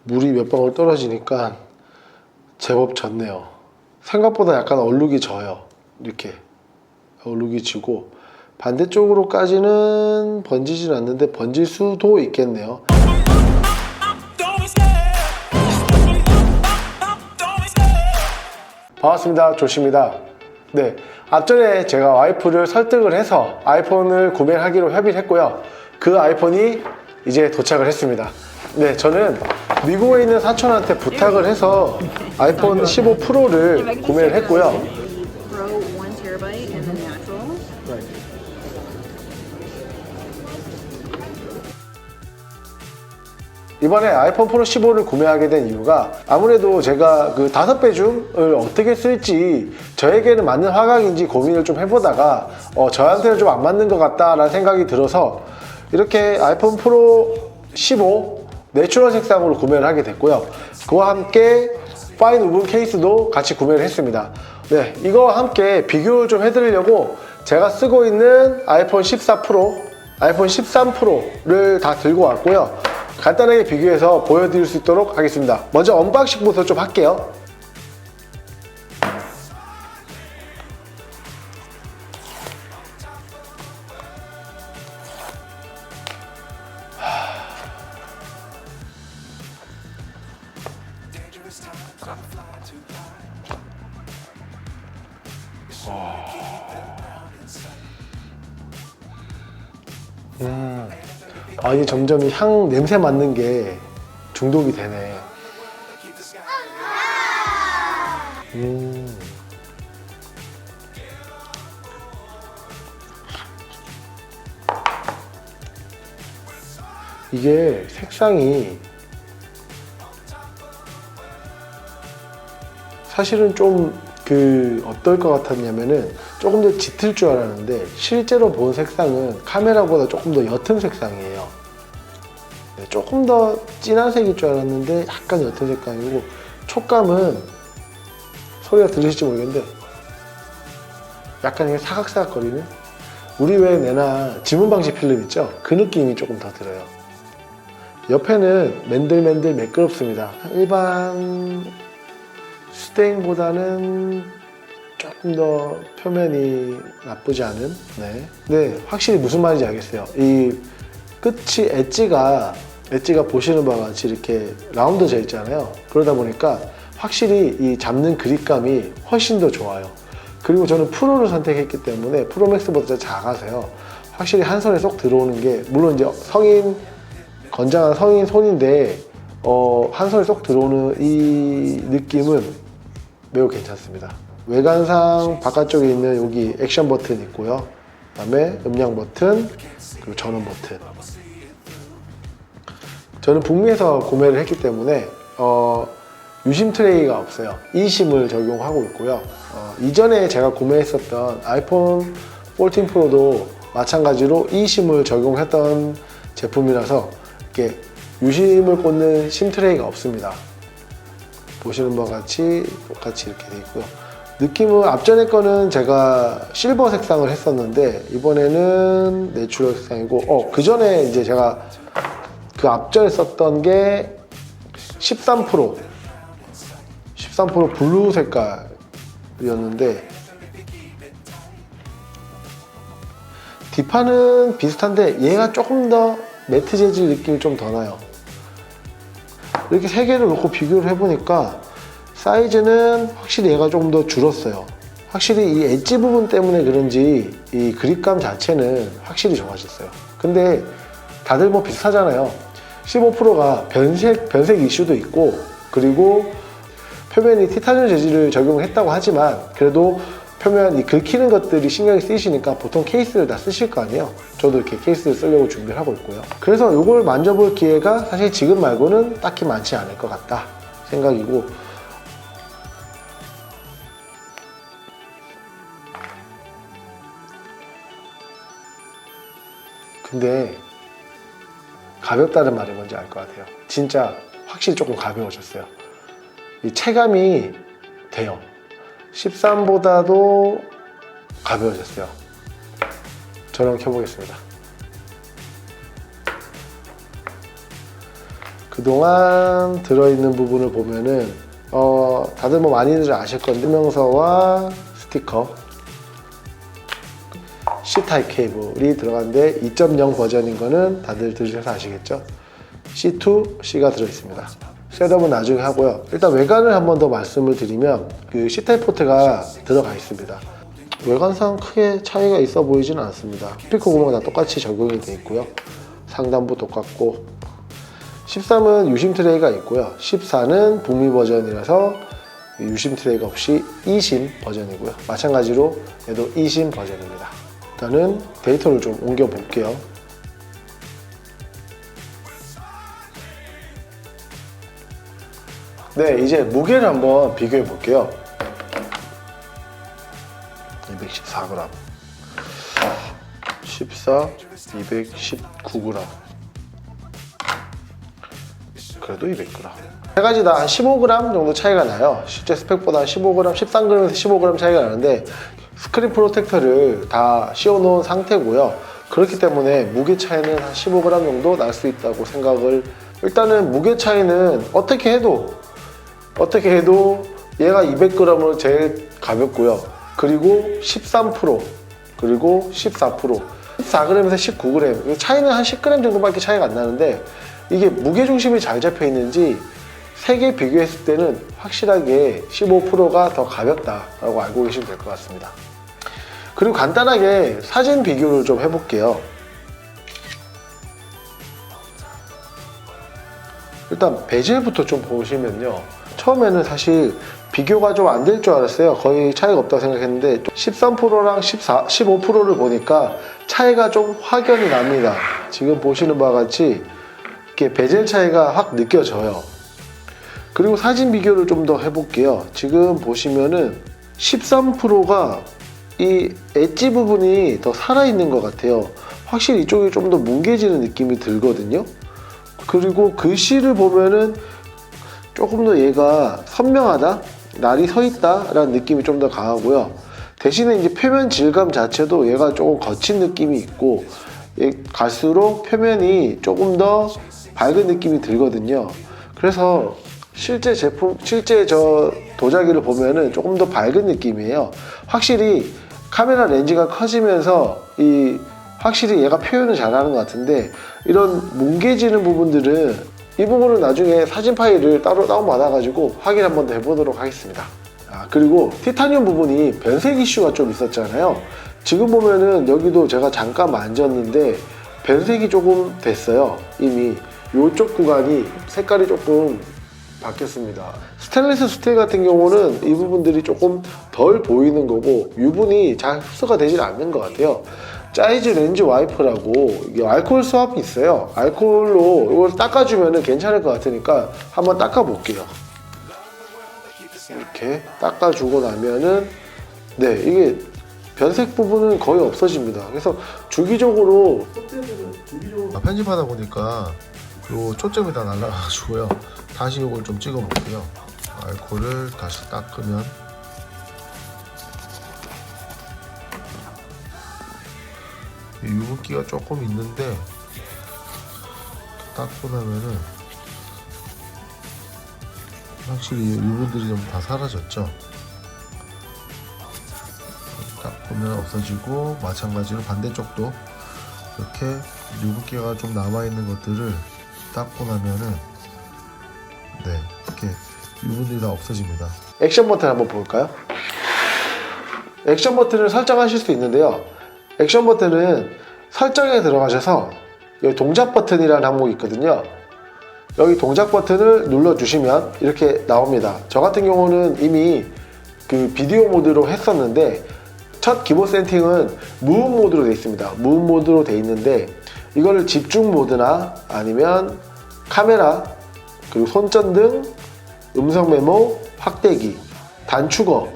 물이 몇 방울 떨어지니까 제법 젖네요. 생각보다 약간 얼룩이 져요. 이렇게 얼룩이 지고 반대쪽으로까지는 번지진 않는데 번질 수도 있겠네요. 반갑습니다. 조씨입니다. 네, 앞전에 제가 와이프를 설득을 해서 아이폰을 구매하기로 협의를 했고요. 그 아이폰이 이제 도착을 했습니다. 네, 저는 미국에 있는 사촌한테 부탁을 해서 아이폰 15 프로를 구매를 했고요. 이번에 아이폰 프로 15를 구매하게 된 이유가 아무래도 제가 그 5배 줌을 어떻게 쓸지 저에게는 맞는 화각인지 고민을 좀 해보다가 저한테는 좀 안 맞는 것 같다라는 생각이 들어서 이렇게 아이폰 프로 15 내추럴 색상으로 구매를 하게 됐고요. 그와 함께 파인 우븐 케이스도 같이 구매를 했습니다. 네, 이거와 함께 비교를 좀 해드리려고 제가 쓰고 있는 아이폰 14 프로, 아이폰 13 프로를 다 들고 왔고요. 간단하게 비교해서 보여드릴 수 있도록 하겠습니다. 먼저 언박싱부터 좀 할게요. 이게 점점 향 냄새 맡는 게 중독이 되네. 이게 색상이 사실은 좀 어떨 것 같았냐면은 조금 더 짙을 줄 알았는데 실제로 본 색상은 카메라보다 조금 더 옅은 색상이에요. 네, 조금 더 진한 색일 줄 알았는데 약간 옅은 색감이고 촉감은 소리가 들리실지 모르겠는데 약간 사각사각 거리는 우리 왜 내나 지문 방지 필름 있죠? 그 느낌이 조금 더 들어요. 옆에는 맨들맨들 매끄럽습니다. 일반 스테인보다는 조금 더 표면이 나쁘지 않은. 네, 확실히 무슨 말인지 알겠어요. 이 끝이 엣지가 보시는 바와 같이 이렇게 라운드져 있잖아요. 그러다 보니까 확실히 이 잡는 그립감이 훨씬 더 좋아요. 그리고 저는 프로를 선택했기 때문에 프로맥스보다 작아서요. 확실히 한 손에 쏙 들어오는 게, 물론 이제 건장한 성인 손인데 한 손에 쏙 들어오는 이 느낌은 매우 괜찮습니다. 외관상 바깥쪽에 있는 여기 액션 버튼 있고요. 그 다음에 음량 버튼, 그리고 전원 버튼. 저는 북미에서 구매를 했기 때문에 유심 트레이가 없어요. eSIM을 적용하고 있고요. 이전에 제가 구매했었던 아이폰 14 프로도 마찬가지로 eSIM을 적용했던 제품이라서 이렇게 유심을 꽂는 심 트레이가 없습니다. 보시는 바와 같이 똑같이 이렇게 돼 있고요. 느낌은 앞전에 거는 제가 실버 색상을 했었는데 이번에는 내추럴 색상이고, 그 전에 이제 제가 그 앞전에 썼던 게 13 프로 블루 색깔이었는데 뒷판은 비슷한데 얘가 조금 더 매트 재질 느낌이 좀 더 나요. 이렇게 세 개를 놓고 비교를 해보니까 사이즈는 확실히 얘가 조금 더 줄었어요. 확실히 이 엣지 부분 때문에 그런지 이 그립감 자체는 확실히 좋아졌어요. 근데 다들 뭐 비슷하잖아요. 15 프로가 변색 이슈도 있고, 그리고 표면이 티타늄 재질을 적용했다고 하지만 그래도 표면 이 긁히는 것들이 신경이 쓰이시니까 보통 케이스를 다 쓰실 거 아니에요. 저도 이렇게 케이스를 쓰려고 준비를 하고 있고요. 그래서 이걸 만져볼 기회가 사실 지금 말고는 딱히 많지 않을 것 같다 생각이고, 근데 가볍다는 말이 뭔지 알 것 같아요. 진짜 확실히 조금 가벼워졌어요. 이 체감이 돼요. 13보다도 가벼워졌어요. 저랑 켜보겠습니다. 그동안 들어있는 부분을 보면은 다들 뭐 많이들 아실 건데 설명서와 스티커, C타입 케이블이 들어간데 2.0 버전인 거는 다들 들으셔서 아시겠죠? C2, C가 들어있습니다. 셋업은 나중에 하고요. 일단 외관을 한번 더 말씀을 드리면 그 C타입 포트가 들어가 있습니다. 외관상 크게 차이가 있어 보이지는 않습니다. 스피커 구멍 다 똑같이 적용이 되어 있고요. 상단부 똑같고 13은 유심 트레이가 있고요. 14는 북미 버전이라서 유심 트레이가 없이 2심 버전이고요. 마찬가지로 얘도 2심 버전입니다. 일단은 데이터를 좀 옮겨 볼게요. 네, 이제 무게를 한번 비교해 볼게요. 214g, 14, 219g. 그래도 200g. 세 가지 다 한 15g 정도 차이가 나요. 실제 스펙보다 15g, 13g에서 15g 차이가 나는데 스크린 프로텍터를 다 씌워놓은 상태고요. 그렇기 때문에 무게 차이는 한 15g 정도 날 수 있다고 생각을. 일단은 무게 차이는 어떻게 해도 얘가 200g으로 제일 가볍고요. 그리고 13%, 그리고 14%, 14g에서 19g. 차이는 한 10g 정도밖에 차이가 안 나는데 이게 무게중심이 잘 잡혀 있는지 세 개 비교했을 때는 확실하게 15%가 더 가볍다라고 알고 계시면 될 것 같습니다. 그리고 간단하게 사진 비교를 좀 해볼게요. 일단 베젤부터 좀 보시면요. 처음에는 사실 비교가 좀 안 될 줄 알았어요. 거의 차이가 없다고 생각했는데 13%랑 15%를 보니까 차이가 좀 확연히 납니다. 지금 보시는 바와 같이 이렇게 베젤 차이가 확 느껴져요. 그리고 사진 비교를 좀 더 해볼게요. 지금 보시면은 13%가 이 엣지 부분이 더 살아있는 것 같아요. 확실히 이쪽이 좀 더 뭉개지는 느낌이 들거든요. 그리고 글씨를 보면은 조금 더 얘가 선명하다, 날이 서 있다 라는 느낌이 좀 더 강하고요. 대신에 이제 표면 질감 자체도 얘가 조금 거친 느낌이 있고 갈수록 표면이 조금 더 밝은 느낌이 들거든요. 그래서 실제 저 도자기를 보면은 조금 더 밝은 느낌이에요. 확실히 카메라 렌즈가 커지면서 확실히 얘가 표현을 잘하는 것 같은데 이런 뭉개지는 부분들은 이 부분은 나중에 사진 파일을 따로 다운받아가지고 확인 한번 더 해보도록 하겠습니다. 그리고 티타늄 부분이 변색 이슈가 좀 있었잖아요. 지금 보면은 여기도 제가 잠깐 만졌는데 변색이 조금 됐어요. 이미 이쪽 구간이 색깔이 조금 바뀌었습니다. 스테인리스 스틸 같은 경우는 이 부분들이 조금 덜 보이는 거고 유분이 잘 흡수가 되질 않는 것 같아요. 짜이즈 렌즈 와이프라고 이게 알코올 수압이 있어요. 알코올로 이걸 닦아주면 괜찮을 것 같으니까 한번 닦아 볼게요. 이렇게 닦아주고 나면은 네, 이게 변색 부분은 거의 없어집니다. 그래서 주기적으로 편집하다 보니까 요 초점이 다 날라가지고요. 다시 이걸 좀 찍어 볼게요. 알코올을 다시 닦으면 유분기가 조금 있는데 닦고 나면은 확실히 유분들이 좀 다 사라졌죠. 닦으면 없어지고 마찬가지로 반대쪽도 이렇게 유분기가 좀 남아있는 것들을 닦고 나면은 네, 이렇게 유분들이 다 없어집니다. 액션 버튼 한번 볼까요? 액션 버튼을 설정하실 수 있는데요. 액션 버튼은 설정에 들어가셔서 여기 동작 버튼이라는 항목이 있거든요. 여기 동작 버튼을 눌러주시면 이렇게 나옵니다. 저 같은 경우는 이미 그 비디오 모드로 했었는데 첫 기본 세팅은 무음 모드로 되어 있습니다. 무음 모드로 되어 있는데 이거를 집중 모드나 아니면 카메라, 그리고 손전등, 음성 메모, 확대기, 단축어,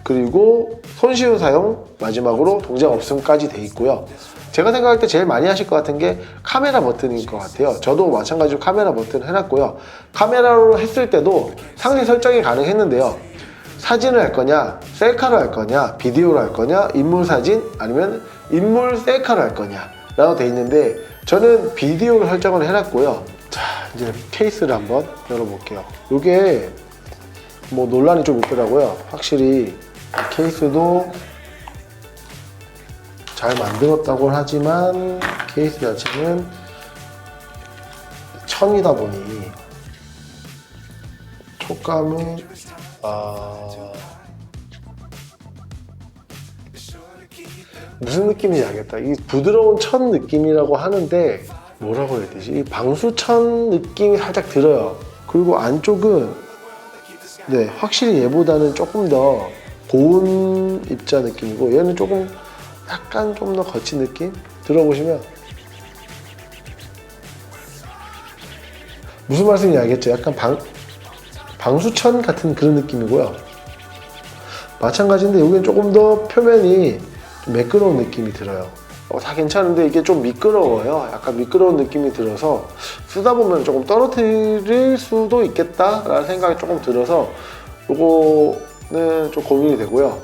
그리고 손쉬운 사용, 마지막으로 동작 없음까지 되어 있고요. 제가 생각할 때 제일 많이 하실 것 같은 게 카메라 버튼인 것 같아요. 저도 마찬가지로 카메라 버튼 해놨고요. 카메라로 했을 때도 상세 설정이 가능했는데요. 사진을 할 거냐, 셀카를 할 거냐, 비디오를 할 거냐, 인물 사진 아니면 인물 셀카를 할 거냐 라고 되어 있는데 저는 비디오를 설정을 해놨고요. 자, 이제 케이스를 한번 열어볼게요. 이게 뭐 논란이 좀 있더라고요. 확실히 케이스도 잘 만들었다고 하지만 케이스 자체는 천이다 보니 촉감이 무슨 느낌인지 알겠다. 이 부드러운 천 느낌이라고 하는데 뭐라고 해야 되지? 이 방수천 느낌이 살짝 들어요. 그리고 안쪽은 네, 확실히 얘보다는 조금 더 고운 입자 느낌이고 얘는 조금 약간 좀 더 거친 느낌? 들어보시면 무슨 말씀인지 알겠죠? 약간 방수천 같은 그런 느낌이고요. 마찬가지인데 여기는 조금 더 표면이 좀 매끄러운 느낌이 들어요. 다 괜찮은데 이게 좀 미끄러워요. 약간 미끄러운 느낌이 들어서 쓰다 보면 조금 떨어뜨릴 수도 있겠다라는 생각이 조금 들어서 요거는 좀 고민이 되고요.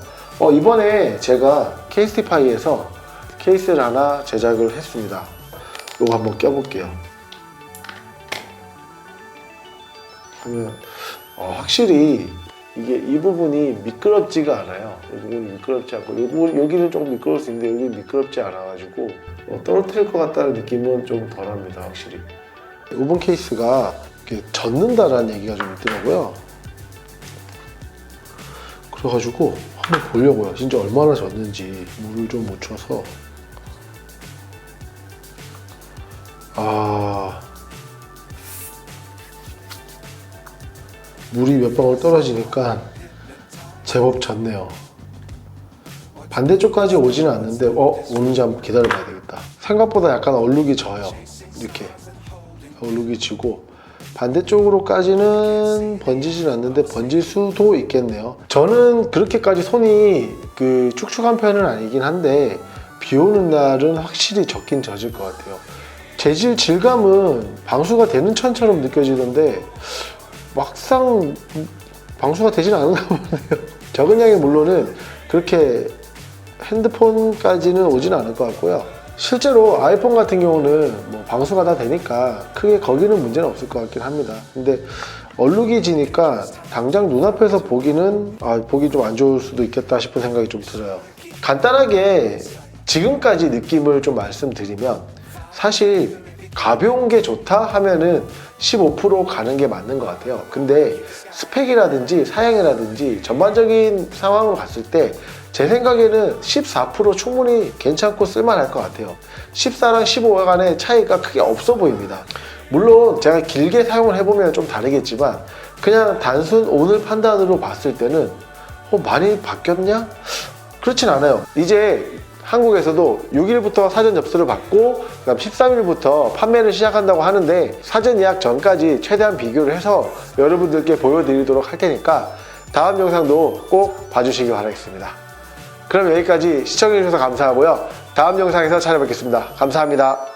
이번에 제가 케이스티파이에서 케이스를 하나 제작을 했습니다. 요거 한번 껴볼게요. 그러면 확실히 이게 이 부분이 미끄럽지가 않아요. 이 부분이 미끄럽지 않고 여기는 조금 미끄러울 수 있는데 여기는 미끄럽지 않아가지고 떨어뜨릴 것 같다는 느낌은 좀 덜합니다. 확실히 이번 케이스가 이렇게 젖는다라는 얘기가 좀 있더라고요. 그래가지고 한번 보려고요. 진짜 얼마나 젖는지 물을 좀 묻혀서 물이 몇 방울 떨어지니까 제법 젖네요. 반대쪽까지 오지는 않는데 오는지 한번 기다려봐야 되겠다. 생각보다 약간 얼룩이 져요. 이렇게 얼룩이 지고 반대쪽으로까지는 번지진 않는데 번질 수도 있겠네요. 저는 그렇게까지 손이 축축한 편은 아니긴 한데 비 오는 날은 확실히 젖긴 젖을 것 같아요. 재질 질감은 방수가 되는 천처럼 느껴지던데 막상 방수가 되진 않은가 보네요. 적은 양의 물로는 그렇게 핸드폰까지는 오진 않을 것 같고요. 실제로 아이폰 같은 경우는 뭐 방수가 다 되니까 크게 거기는 문제는 없을 것 같긴 합니다. 근데 얼룩이 지니까 당장 눈앞에서 보기는 보기 좀 안 좋을 수도 있겠다 싶은 생각이 좀 들어요. 간단하게 지금까지 느낌을 좀 말씀드리면 사실 가벼운 게 좋다 하면은 15% 가는 게 맞는 것 같아요. 근데 스펙이라든지 사양이라든지 전반적인 상황으로 봤을 때 제 생각에는 14% 충분히 괜찮고 쓸만할 것 같아요. 14랑 15 간의 차이가 크게 없어 보입니다. 물론 제가 길게 사용을 해보면 좀 다르겠지만 그냥 단순 오늘 판단으로 봤을 때는 많이 바뀌었냐? 그렇진 않아요. 이제 한국에서도 6일부터 사전 접수를 받고 그다음 13일부터 판매를 시작한다고 하는데 사전 예약 전까지 최대한 비교를 해서 여러분들께 보여드리도록 할 테니까 다음 영상도 꼭 봐주시기 바라겠습니다. 그럼 여기까지 시청해주셔서 감사하고요. 다음 영상에서 찾아뵙겠습니다. 감사합니다.